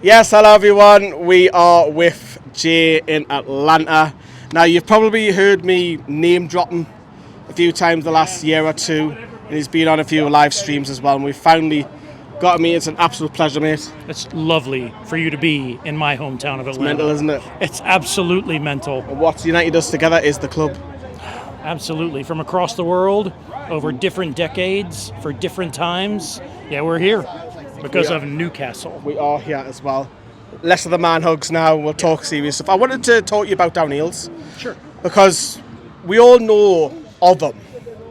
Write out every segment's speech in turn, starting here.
Yes, hello everyone. We are with Jay in Atlanta. Now, you've probably heard me name dropping a few times the last year or two, and he's been on a few live streams as well, and we finally got him. It's an absolute pleasure, mate. It's lovely for you to be in my hometown of Atlanta. It's mental, isn't it? It's absolutely mental. And what united us together is the club. Absolutely. From across the world, over different decades, for different times. Yeah, we're here because of Newcastle. We are here as well. Less of the man hugs now. We'll talk serious stuff. I wanted to talk to you about Darren Eales. Sure. Because we all know of him,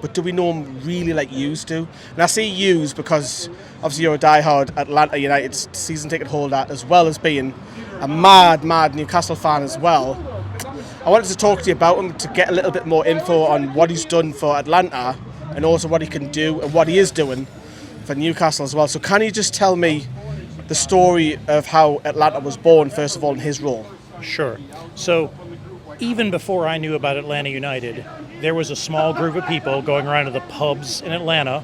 but do we know him really like yous do? And I say yous because obviously you're a diehard Atlanta United season ticket holder, as well as being a mad Newcastle fan as well. I wanted to talk to you about him to get a little bit more info on what he's done for Atlanta and also what he can do and what he is doing for Newcastle as well. So can you just tell me the story of how Atlanta was born, first of all, in his role? Sure. So even before I knew about Atlanta United, there was a small group of people going around to the pubs in Atlanta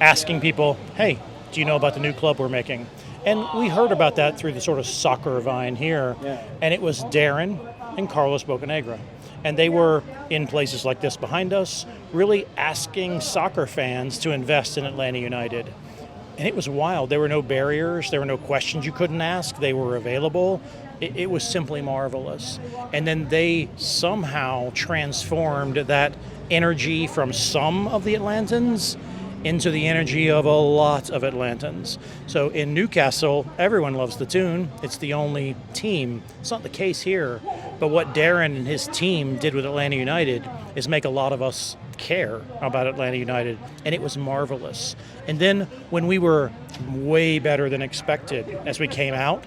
asking people, hey, do you know about the new club we're making? And we heard about that through the sort of soccer vine here. Yeah. And it was Darren and Carlos Bocanegra. And they were in places like this behind us, really asking soccer fans to invest in Atlanta United. And it was wild. There were no barriers. There were no questions you couldn't ask. They were available. It was simply marvelous. And then they somehow transformed that energy from some of the Atlantans into the energy of a lot of Atlantans. So in Newcastle, everyone loves the Toon. It's the only team. It's not the case here. But what Darren and his team did with Atlanta United is make a lot of us care about Atlanta United, and it was marvelous. And then when we were way better than expected as we came out,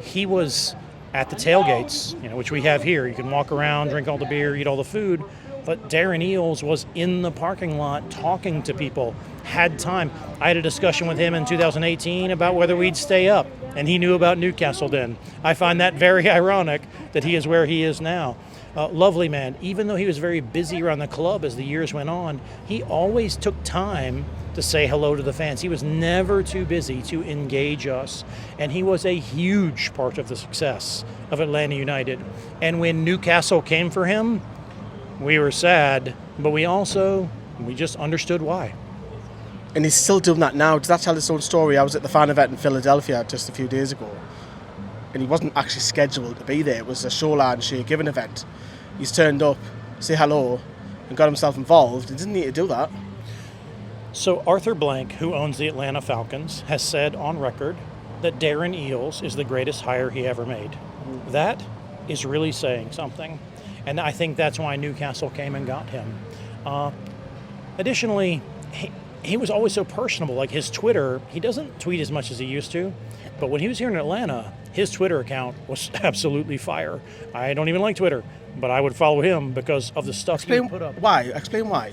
he was at the tailgates, which we have here. You can walk around, drink all the beer, eat all the food. But Darren Eales was in the parking lot talking to people, had time. I had a discussion with him in 2018 about whether we'd stay up, and he knew about Newcastle then. I find that very ironic that he is where he is now. Lovely man. Even though he was very busy around the club as the years went on, he always took time to say hello to the fans. He was never too busy to engage us, and he was a huge part of the success of Atlanta United. And when Newcastle came for him, we were sad, but we just understood why. And he's still doing that now. Does that tell his own story? I was at the fan event in Philadelphia just a few days ago, and he wasn't actually scheduled to be there. It was a Shoreline Shea Given event. He's turned up, say hello, and got himself involved. He didn't need to do that. So Arthur Blank, who owns the Atlanta Falcons, has said on record that Darren Eales is the greatest hire he ever made. That is really saying something. And I think that's why Newcastle came and got him. Additionally, he was always so personable. Like his Twitter, he doesn't tweet as much as he used to, but when he was here in Atlanta, his Twitter account was absolutely fire. I don't even like Twitter, but I would follow him because of the stuff he would put up. Why? Explain why.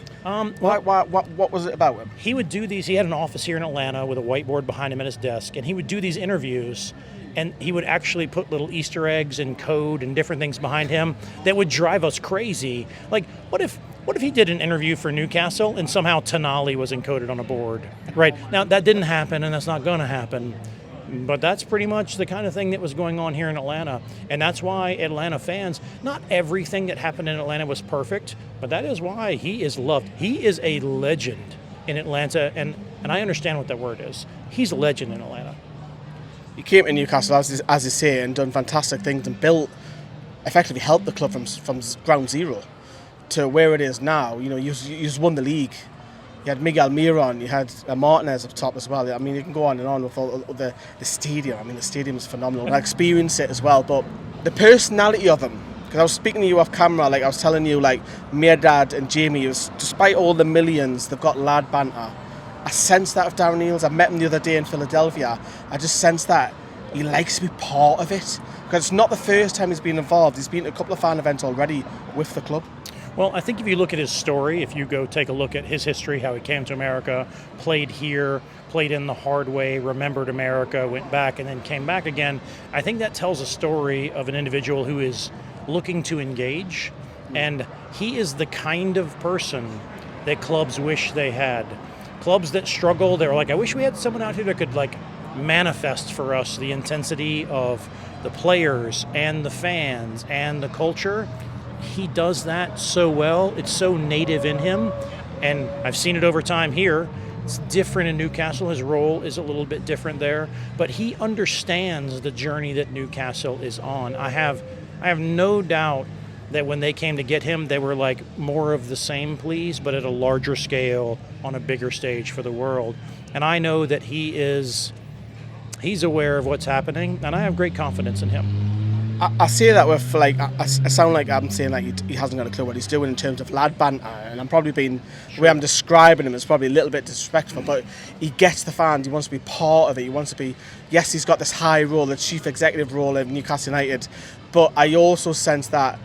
What was it about him? He would do these. He had an office here in Atlanta with a whiteboard behind him at his desk, and he would do these interviews. And he would actually put little Easter eggs and code and different things behind him that would drive us crazy. Like, what if he did an interview for Newcastle and somehow Tonali was encoded on a board? Right. Now, that didn't happen, and that's not going to happen. But that's pretty much the kind of thing that was going on here in Atlanta. And that's why Atlanta fans, not everything that happened in Atlanta was perfect, but that is why he is loved. He is a legend in Atlanta, and I understand what that word is. He's a legend in Atlanta. He came to Newcastle, as you say, and done fantastic things and effectively helped the club from ground zero to where it is now. You just won the league. You had Miguel Miron, you had Martinez up top as well. I mean, you can go on and on with all the stadium. I mean, the stadium is phenomenal. And I experienced it as well, but the personality of them, because I was speaking to you off camera, like I was telling you, like Mehrdad and Jamie, despite all the millions, they've got lad banter. I sense that of Darren Eales. I met him the other day in Philadelphia. I just sense that he likes to be part of it. Because it's not the first time he's been involved. He's been at a couple of fan events already with the club. Well, I think if you look at his story, if you go take a look at his history, how he came to America, played here, played in the hard way, remembered America, went back, and then came back again, I think that tells a story of an individual who is looking to engage. And he is the kind of person that clubs wish they had. Clubs that struggle, they're like, I wish we had someone out here that could manifest for us the intensity of the players and the fans and the culture. He does that so well. It's so native in him. And I've seen it over time here. It's different in Newcastle. His role is a little bit different there. But he understands the journey that Newcastle is on. I have no doubt that when they came to get him, they were like, more of the same, please, but at a larger scale on a bigger stage for the world. And I know that he's aware of what's happening, and I have great confidence in him. I say that with, like, I sound like I'm saying like he hasn't got a clue what he's doing in terms of lad banter, and I'm probably being, the way I'm describing him is probably a little bit disrespectful, but he gets the fans, he wants to be part of it, he wants to be, yes, he's got this high role, the chief executive role in Newcastle United, but I also sense that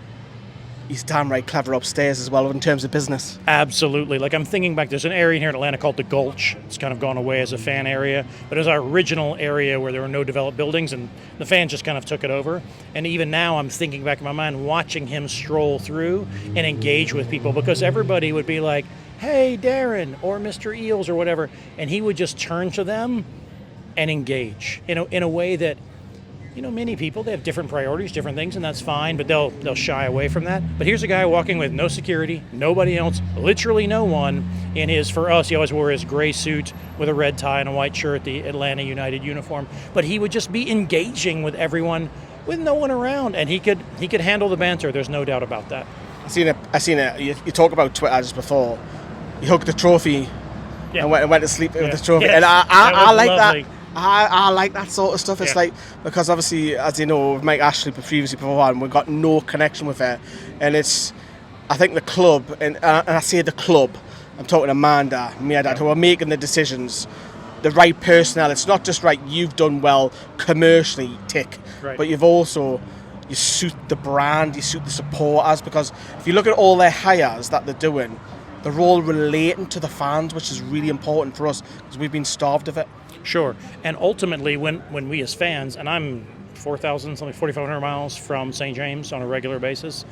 he's damn right clever upstairs as well in terms of business. Absolutely. Like, I'm thinking back, there's an area here in Atlanta called the Gulch. It's kind of gone away as a fan area, but it was our original area where there were no developed buildings, and the fans just kind of took it over. And even now I'm thinking back in my mind, watching him stroll through and engage with people, because everybody would be like, hey, Darren, or Mr. Eales, or whatever, and he would just turn to them and engage in a way that, many people, they have different priorities, different things, and that's fine, but they'll shy away from that. But here's a guy walking with no security, nobody else, literally no one, in his, for us, he always wore his gray suit with a red tie and a white shirt, the Atlanta United uniform, but he would just be engaging with everyone with no one around, and he could handle the banter, there's no doubt about that. I seen it. You talk about Twitter just before, he hugged the trophy and went to sleep with the trophy, yes. and I like lovely. that. I like that sort of stuff. It's like, because obviously, as you know, with Mike Ashley previously beforehand, we've got no connection with it. And it's, I think the club, and I say the club, I'm talking to Mehrdad, who are making the decisions, the right personnel. It's not just, right, you've done well commercially, tick, right, but you suit the brand, you suit the supporters, because if you look at all their hires that they're doing, they're all relating to the fans, which is really important for us, because we've been starved of it. Sure. And ultimately, when we as fans, and I'm 4,500 miles from St. James on a regular basis,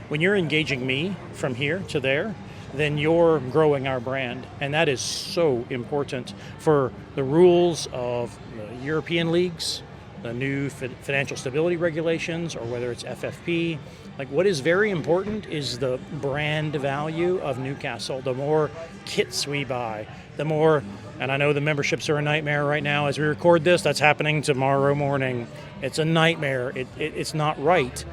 when you're engaging me from here to there, then you're growing our brand. And that is so important for the rules of the European leagues, the new financial stability regulations, or whether it's FFP. Like, what is very important is the brand value of Newcastle. The more kits we buy, the more, and I know the memberships are a nightmare right now as we record this, that's happening tomorrow morning. It's a nightmare. It's not right.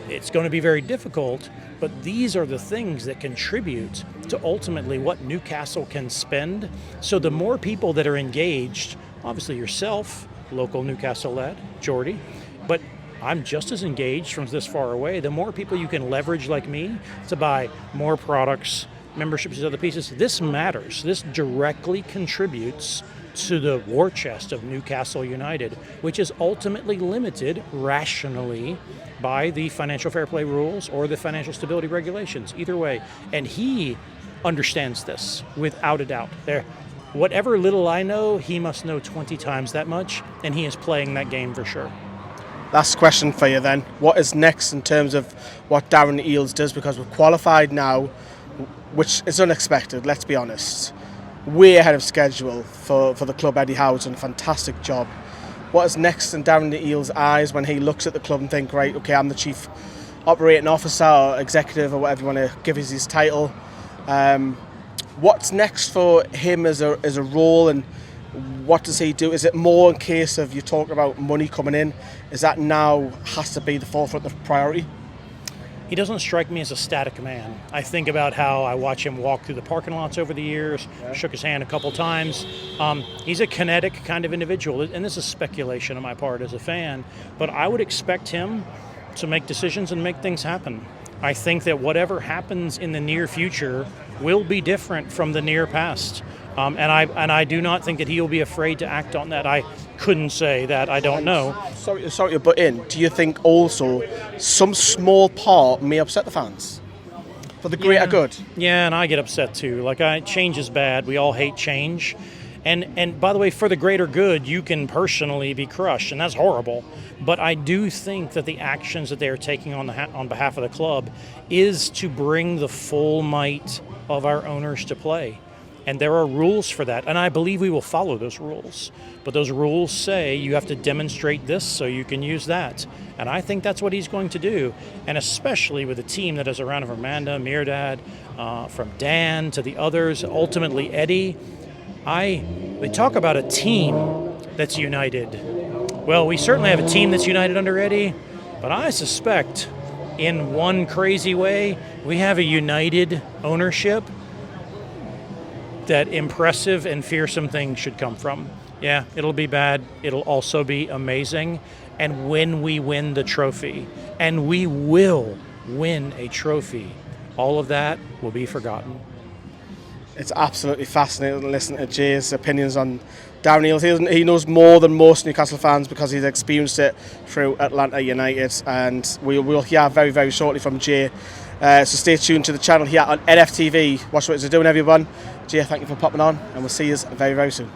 It's going to be very difficult, but these are the things that contribute to ultimately what Newcastle can spend. So the more people that are engaged, obviously yourself, local Newcastle lad, Jordy, but I'm just as engaged from this far away. The more people you can leverage like me to buy more products, memberships, and other pieces, this matters. This directly contributes to the war chest of Newcastle United, which is ultimately limited rationally by the financial fair play rules or the financial stability regulations, either way. And he understands this without a doubt. Whatever little I know, he must know 20 times that much, and he is playing that game for sure. Last question for you then. What is next in terms of what Darren Eales does? Because we're qualified now, which is unexpected, let's be honest. Way ahead of schedule for the club. Eddie Howe's done a fantastic job. What is next in Darren Eales' eyes when he looks at the club and think, right, okay, I'm the chief operating officer or executive or whatever you want to give his title. What's next for him as a role, and what does he do? Is it more in case of you talking about money coming in? Is that now has to be the forefront of priority? He doesn't strike me as a static man. I think about how I watch him walk through the parking lots over the years, shook his hand a couple times. He's a kinetic kind of individual, and this is speculation on my part as a fan, but I would expect him to make decisions and make things happen. I think that whatever happens in the near future will be different from the near past. And I do not think that he will be afraid to act on that. I couldn't say that. I don't know. Sorry to butt in. Do you think also some small part may upset the fans for the greater good? Yeah, and I get upset too. Change is bad. We all hate change. And by the way, for the greater good, you can personally be crushed, and that's horrible. But I do think that the actions that they are taking on behalf of the club is to bring the full might of our owners to play. And there are rules for that, and I believe we will follow those rules. But those rules say you have to demonstrate this so you can use that. And I think that's what he's going to do, and especially with a team that is around from Amanda, Mehrdad, from Dan to the others, ultimately Eddie. They talk about a team that's united. Well, we certainly have a team that's united under Eddie, but I suspect in one crazy way, we have a united ownership that impressive and fearsome things should come from. Yeah, it'll be bad. It'll also be amazing. And when we win the trophy, and we will win a trophy, all of that will be forgotten. It's absolutely fascinating to listen to Jay's opinions on Darren Eales. He knows more than most Newcastle fans because he's experienced it through Atlanta United, and we'll hear very, very shortly from Jay. So stay tuned to the channel here on NFTV. Watch what it's doing, everyone. Jay, thank you for popping on, and we'll see you very, very soon.